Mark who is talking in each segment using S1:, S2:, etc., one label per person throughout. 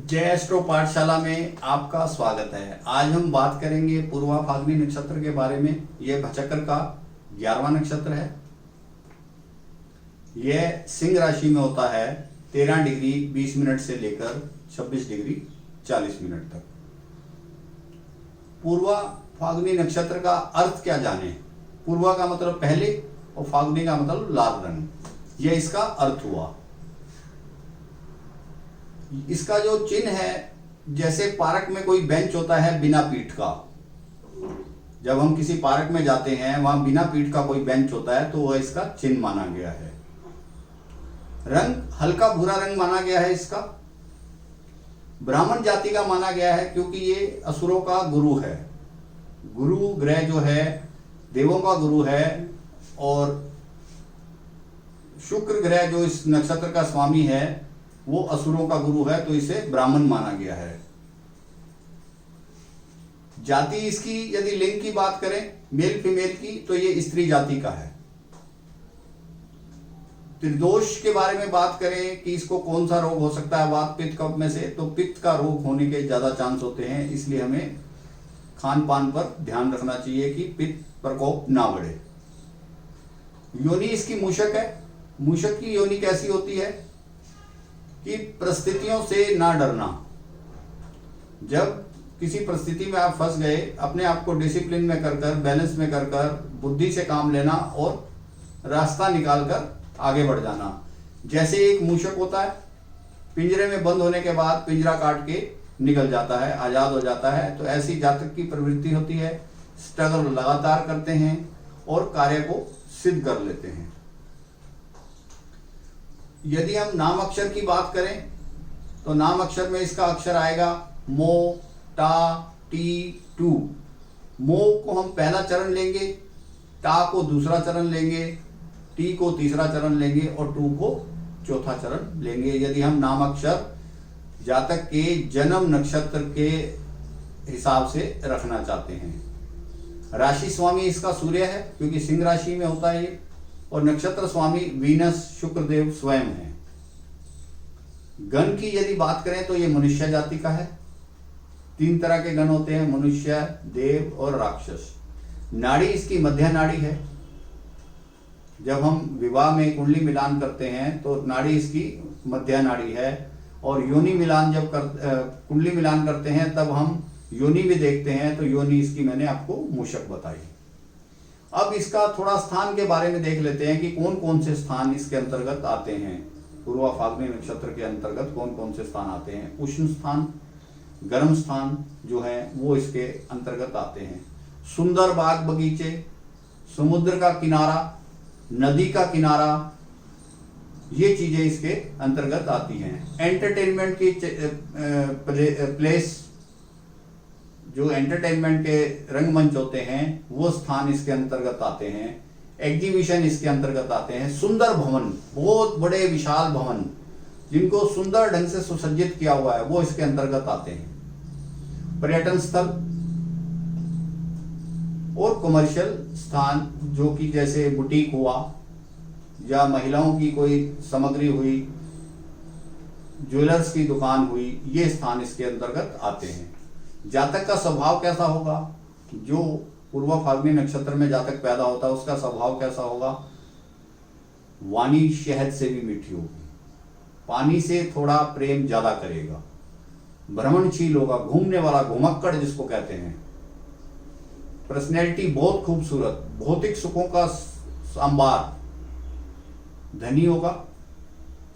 S1: जय एस्ट्रो पाठशाला में आपका स्वागत है। आज हम बात करेंगे पूर्वा फाल्गुनी नक्षत्र के बारे में। यह भचक्र का 11वां नक्षत्र है। यह सिंह राशि में होता है 13 डिग्री 20 मिनट से लेकर 26 डिग्री 40 मिनट तक। पूर्वा फाल्गुनी नक्षत्र का अर्थ क्या जाने। पूर्वा का मतलब पहले और फाल्गुनी का मतलब लाल रंग, यह इसका अर्थ हुआ। इसका जो चिन्ह है, जैसे पार्क में कोई बेंच होता है बिना पीठ का, जब हम किसी पार्क में जाते हैं वहां बिना पीठ का कोई बेंच होता है तो वह इसका चिन्ह माना गया है। रंग हल्का भूरा रंग माना गया है इसका। ब्राह्मण जाति का माना गया है क्योंकि ये असुरों का गुरु है। गुरु ग्रह जो है देवों का गुरु है और शुक्र ग्रह जो इस नक्षत्र का स्वामी है वो असुरों का गुरु है, तो इसे ब्राह्मण माना गया है। जाति इसकी यदि लिंग की बात करें मेल फीमेल की, तो ये स्त्री जाति का है। त्रिदोष के बारे में बात करें कि इसको कौन सा रोग हो सकता है वात पित्त कफ में से, तो पित्त का रोग होने के ज्यादा चांस होते हैं। इसलिए हमें खान पान पर ध्यान रखना चाहिए कि पित्त प्रकोप ना बढ़े। योनि इसकी मूषक है। मूषक की योनि कैसी होती है कि परिस्थितियों से ना डरना। जब किसी परिस्थिति में आप फंस गए, अपने आप को डिसिप्लिन में कर कर, बैलेंस में कर कर, बुद्धि से काम लेना और रास्ता निकालकर आगे बढ़ जाना। जैसे एक मूषक होता है, पिंजरे में बंद होने के बाद पिंजरा काट के निकल जाता है, आजाद हो जाता है, तो ऐसी जातक की प्रवृत्ति होती है। स्ट्रगल लगातार करते हैं और कार्य को सिद्ध कर लेते हैं। यदि हम नाम अक्षर की बात करें तो नाम अक्षर में इसका अक्षर आएगा मो, टा, टी, टू। मो को हम पहला चरण लेंगे, टा को दूसरा चरण लेंगे, टी को तीसरा चरण लेंगे और टू को चौथा चरण लेंगे। यदि हम नाम अक्षर जातक के जन्म नक्षत्र के हिसाब से रखना चाहते हैं। राशि स्वामी इसका सूर्य है क्योंकि सिंह राशि में होता है ये, और नक्षत्र स्वामी वीनस शुक्रदेव स्वयं है। गण की यदि बात करें तो ये मनुष्य जाति का है। 3 तरह के गण होते हैं, मनुष्य, देव और राक्षस। नाड़ी इसकी मध्य नाड़ी है। जब हम विवाह में कुंडली मिलान करते हैं तो नाड़ी इसकी मध्य नाड़ी है, और योनि मिलान जब कुंडली मिलान करते हैं तब हम योनि भी देखते हैं, तो योनि इसकी मैंने आपको मूषक बताई। अब इसका थोड़ा स्थान के बारे में देख लेते हैं कि कौन कौन से स्थान इसके अंतर्गत आते हैं। पूर्वा फाल्गुनी नक्षत्र के अंतर्गत कौन कौन से स्थान आते हैं। उष्ण स्थान, गर्म स्थान जो है वो इसके अंतर्गत आते हैं। सुंदर बाग बगीचे, समुद्र का किनारा, नदी का किनारा, ये चीजें इसके अंतर्गत आती हैं। एंटरटेनमेंट की प्लेस, जो एंटरटेनमेंट के रंगमंच होते हैं वो स्थान इसके अंतर्गत आते हैं। एग्जीबिशन इसके अंतर्गत आते हैं। सुंदर भवन, बहुत बड़े विशाल भवन जिनको सुंदर ढंग से सुसज्जित किया हुआ है वो इसके अंतर्गत आते हैं। पर्यटन स्थल और कमर्शियल स्थान जो कि जैसे बुटीक हुआ या महिलाओं की कोई सामग्री हुई, ज्वेलर्स की दुकान हुई, ये स्थान इसके अंतर्गत आते हैं। जातक का स्वभाव कैसा होगा, जो पूर्वा फाल्गुनी नक्षत्र में जातक पैदा होता है उसका स्वभाव कैसा होगा। वाणी शहद से भी मीठी होगी, पानी से थोड़ा प्रेम ज्यादा करेगा, भ्रमणशील होगा, घूमने वाला, घुमक्कड़ जिसको कहते हैं। पर्सनैलिटी बहुत खूबसूरत, भौतिक सुखों का अंबार, धनी होगा।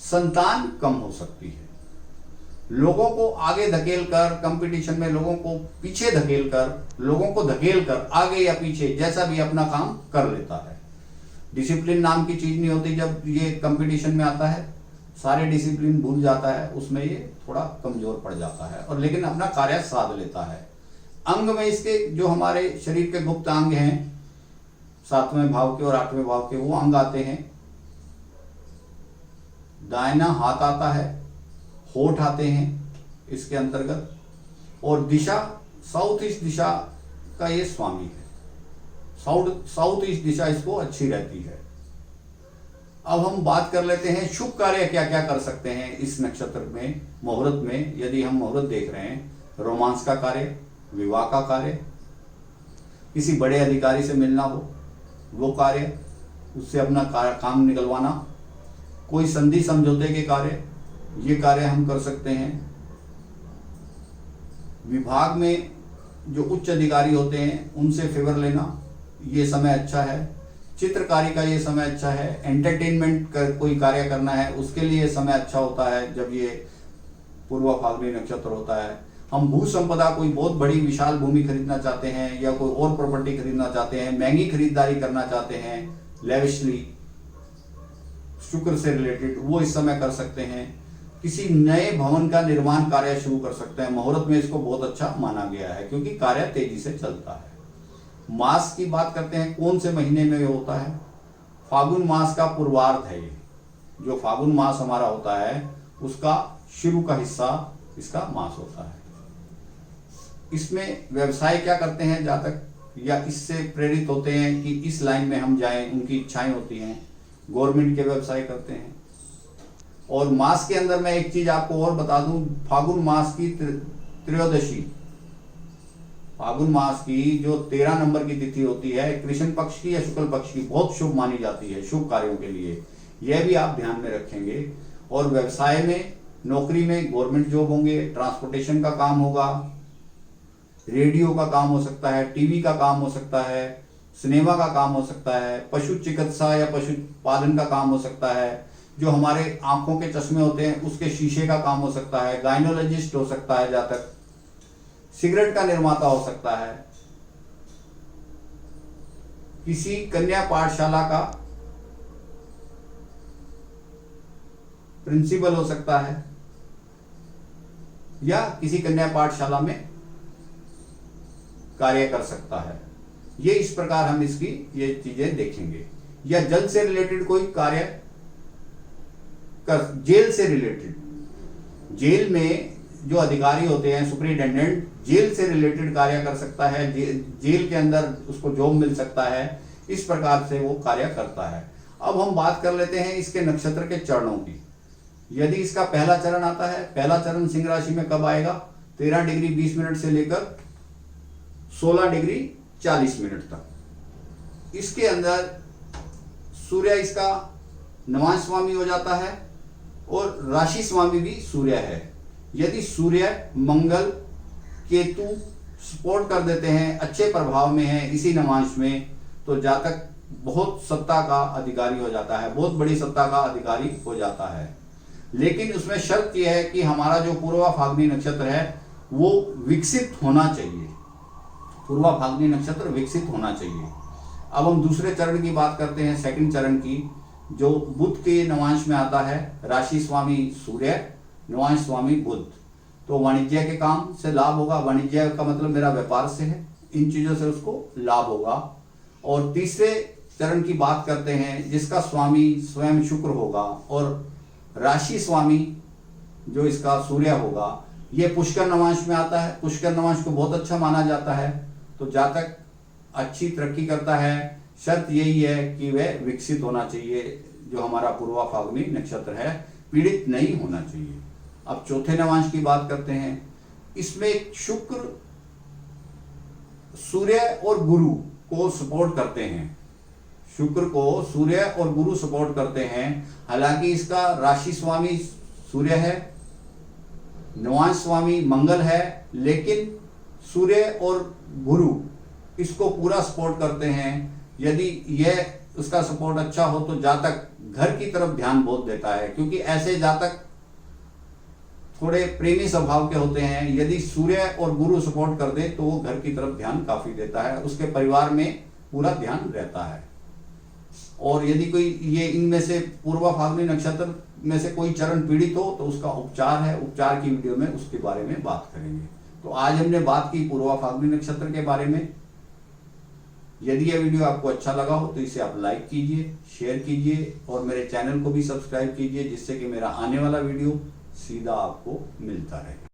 S1: संतान कम हो सकती है। लोगों को आगे धकेल कर, कंपटीशन में लोगों को पीछे धकेल कर, लोगों को धकेल कर आगे या पीछे जैसा भी अपना काम कर लेता है। डिसिप्लिन नाम की चीज नहीं होती। जब ये कंपटीशन में आता है सारे डिसिप्लिन भूल जाता है, उसमें ये थोड़ा कमजोर पड़ जाता है और लेकिन अपना कार्य साध लेता है। अंग में इसके जो हमारे शरीर के गुप्त अंग हैं 7वें भाव के और 8वें भाव के, वो अंग आते हैं। दाहिना हाथ आता है, होठ आते हैं इसके अंतर्गत, और दिशा साउथ ईस्ट दिशा का ये स्वामी है। साउथ ईस्ट दिशा इसको अच्छी रहती है। अब हम बात कर लेते हैं शुभ कार्य क्या क्या कर सकते हैं इस नक्षत्र में, मुहूर्त में। यदि हम मुहूर्त देख रहे हैं, रोमांस का कार्य, विवाह का कार्य, किसी बड़े अधिकारी से मिलना हो वो कार्य, उससे अपना काम निकलवाना, कोई संधि समझौते के कार्य, ये कार्य हम कर सकते हैं। विभाग में जो उच्च अधिकारी होते हैं उनसे फेवर लेना, ये समय अच्छा है। चित्रकारी का ये समय अच्छा है। एंटरटेनमेंट का कोई कार्य करना है उसके लिए समय अच्छा होता है जब ये पूर्व फाल्गुनी नक्षत्र होता है। हम भू संपदा, कोई बहुत बड़ी विशाल भूमि खरीदना चाहते हैं या कोई और प्रॉपर्टी खरीदना चाहते हैं, महंगी खरीदारी करना चाहते हैं, लेविशली शुक्र से रिलेटेड, वो इस समय कर सकते हैं। किसी नए भवन का निर्माण कार्य शुरू कर सकते हैं। मुहूर्त में इसको बहुत अच्छा माना गया है क्योंकि कार्य तेजी से चलता है। मास की बात करते हैं, कौन से महीने में होता है? फागुन मास का पूर्वार्ध है ये। जो फागुन मास हमारा होता है उसका शुरू का हिस्सा इसका मास होता है। इसमें व्यवसाय क्या करते हैं जातक, या इससे प्रेरित होते हैं कि इस लाइन में हम जाएं, उनकी इच्छाएं होती हैं, गवर्नमेंट के व्यवसाय करते हैं। और मास के अंदर मैं एक चीज आपको और बता दूं, फागुन मास की त्रयोदशी, फागुन मास की जो 13 नंबर की तिथि होती है, कृष्ण पक्ष की या शुक्ल पक्ष की, बहुत शुभ मानी जाती है शुभ कार्यों के लिए। यह भी आप ध्यान में रखेंगे। और व्यवसाय में, नौकरी में, गवर्नमेंट जॉब होंगे, ट्रांसपोर्टेशन का काम होगा, रेडियो का काम हो सकता है, टीवी का काम हो सकता है, सिनेमा का काम हो सकता है, पशु चिकित्सा या पशुपालन का काम हो सकता है, जो हमारे आंखों के चश्मे होते हैं उसके शीशे का काम हो सकता है, गाइनोलॉजिस्ट हो सकता है जातक, सिगरेट का निर्माता हो सकता है, किसी कन्या पाठशाला का प्रिंसिपल हो सकता है, या किसी कन्या पाठशाला में कार्य कर सकता है। ये इस प्रकार हम इसकी ये चीजें देखेंगे। या जल से रिलेटेड कोई कार्य कर, जेल से रिलेटेड, जेल में जो अधिकारी होते हैं, सुपरिटेंडेंट, जेल से रिलेटेड कार्य कर सकता है, जेल के अंदर उसको जॉब मिल सकता है, इस प्रकार से वो कार्य करता है। अब हम बात कर लेते हैं इसके नक्षत्र के चरणों की। यदि इसका पहला चरण आता है, पहला चरण सिंह राशि में कब आएगा? 13 डिग्री 20 मिनट से लेकर 16 डिग्री 40 मिनट तक। इसके अंदर सूर्य इसका नवांश स्वामी हो जाता है और राशि स्वामी भी सूर्य है। यदि सूर्य, मंगल, केतु सपोर्ट कर देते हैं, अच्छे प्रभाव में है इसी नवांश में, तो जातक बहुत सत्ता का अधिकारी हो जाता है, बहुत बड़ी सत्ता का अधिकारी हो जाता है। लेकिन उसमें शर्त यह है कि हमारा जो पूर्वा फाल्गुनी नक्षत्र है वो विकसित होना चाहिए। पूर्वा फाल्गुनी नक्षत्र विकसित होना चाहिए। अब हम दूसरे चरण की बात करते हैं, सेकंड चरण की, जो बुध के नवांश में आता है। राशि स्वामी सूर्य, नवांश स्वामी बुध। तो वाणिज्य के काम से लाभ होगा। वाणिज्य का मतलब मेरा व्यापार से है, इन चीजों से उसको लाभ होगा। और तीसरे चरण की बात करते हैं जिसका स्वामी स्वयं शुक्र होगा और राशि स्वामी जो इसका सूर्य होगा। ये पुष्कर नवांश में आता है। पुष्कर नवांश को बहुत अच्छा माना जाता है। तो जातक अच्छी तरक्की करता है। शर्त यही है कि वह विकसित होना चाहिए। जो हमारा पूर्वा फाल्गुनी नक्षत्र है पीड़ित नहीं होना चाहिए। अब चौथे नवांश की बात करते हैं। इसमें शुक्र, सूर्य और गुरु को सपोर्ट करते हैं। शुक्र को सूर्य और गुरु सपोर्ट करते हैं। हालांकि इसका राशि स्वामी सूर्य है, नवांश स्वामी मंगल है, लेकिन सूर्य और गुरु इसको पूरा सपोर्ट करते हैं। यदि यह उसका सपोर्ट अच्छा हो तो जातक घर की तरफ ध्यान बहुत देता है, क्योंकि ऐसे जातक थोड़े प्रेमी स्वभाव के होते हैं। यदि सूर्य और गुरु सपोर्ट कर दे तो वो घर की तरफ ध्यान काफी देता है, उसके परिवार में पूरा ध्यान रहता है। और यदि कोई ये इनमें से पूर्वा फाल्गुनी नक्षत्र में से कोई चरण पीड़ित हो तो उसका उपचार है। उपचार की वीडियो में उसके बारे में बात करेंगे। तो आज हमने बात की पूर्वा फाल्गुनी नक्षत्र के बारे में। यदि यह वीडियो आपको अच्छा लगा हो तो इसे आप लाइक कीजिए, शेयर कीजिए और मेरे चैनल को भी सब्सक्राइब कीजिए, जिससे कि मेरा आने वाला वीडियो सीधा आपको मिलता रहे।